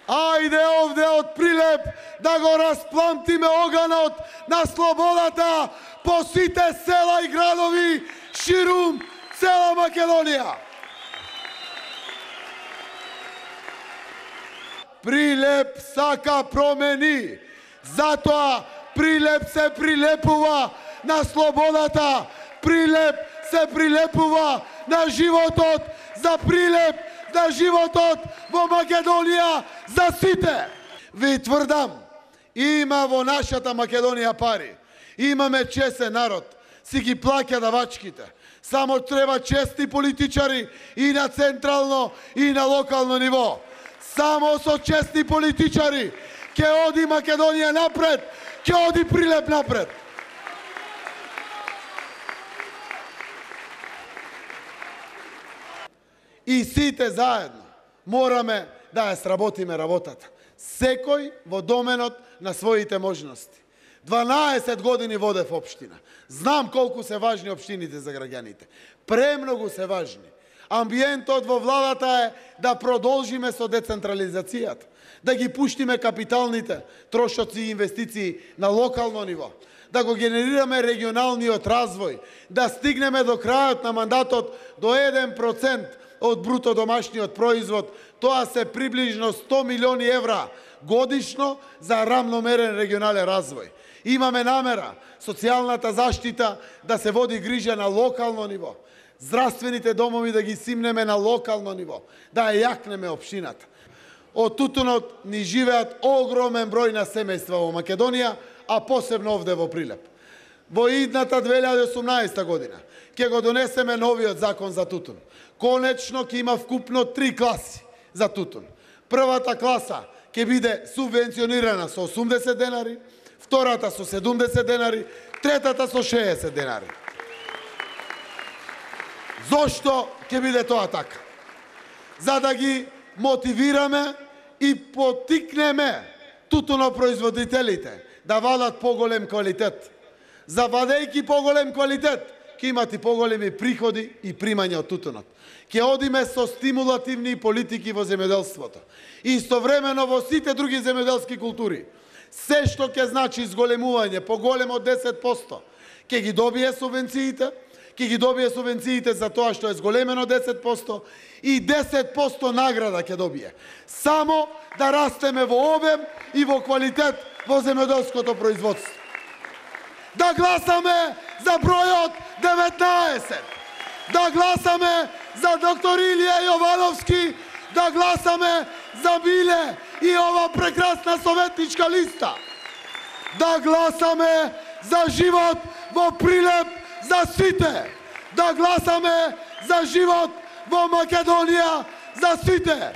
Ајде овде од Прилеп да го распламтиме оганот на слободата по сите села и градови ширум цела Македонија. Прилеп сака промени, затоа Прилеп се прилепува на слободата, Прилеп се прилепува на животот за Прилеп, на животот во Македонија за сите. Ви тврдам, има во нашата Македонија пари, имаме честен народ, си ги плаќа давачките. Само треба честни политичари и на централно и на локално ниво. Само со честни политичари ќе оди Македонија напред, ќе оди Прилеп напред. И сите заедно мораме да ја сработиме работата. Секој во доменот на своите можности. 12 години водев општина. Знам колку се важни општините за граѓаните. Премногу се важни. Амбиентот во владата е да продолжиме со децентрализацијата, да ги пуштиме капиталните трошоци и инвестиции на локално ниво, да го генерираме регионалниот развој, да стигнеме до крајот на мандатот до 1% од бруто домашниот производ, тоа се приближно 100 милиони евра годишно за рамномерен регионален развој. Имаме намера социјалната заштита да се води грижа на локално ниво, здравствените домови да ги симнеме на локално ниво, да ја јакнеме општината. Од тутунот ни живеат огромен број на семејства во Македонија, а посебно овде во Прилеп. Во идната 2018 година ќе го донесеме новиот закон за тутун. Конечно ќе има вкупно 3 класи за тутун. Првата класа ќе биде субвенционирана со 80 денари, втората со 70 денари, третата со 60 денари. Зошто ќе биде тоа така? За да ги мотивираме и потикнеме тутунопроизводителите да вадат поголем квалитет. Завадејќи поголем квалитет, ќе имат и поголеми приходи и примања од тутунот. Ќе одиме со стимулативни политики во земјоделството. Истовремено во сите други земјоделски култури. Се што ќе значи зголемување, поголем од 10%, ќе ги добие субвенциите, за тоа што е зголемено 10% и 10% награда ќе добие. Само да растеме во обем и во квалитет во земјоделското производство. Да гласаме за бројот 19. Да гласаме за доктор Илија Јовановски, да гласаме за Биле и ова прекрасна советничка листа. Да гласаме за живот во Прилеп за сите. Да гласаме за живот во Македонија за сите.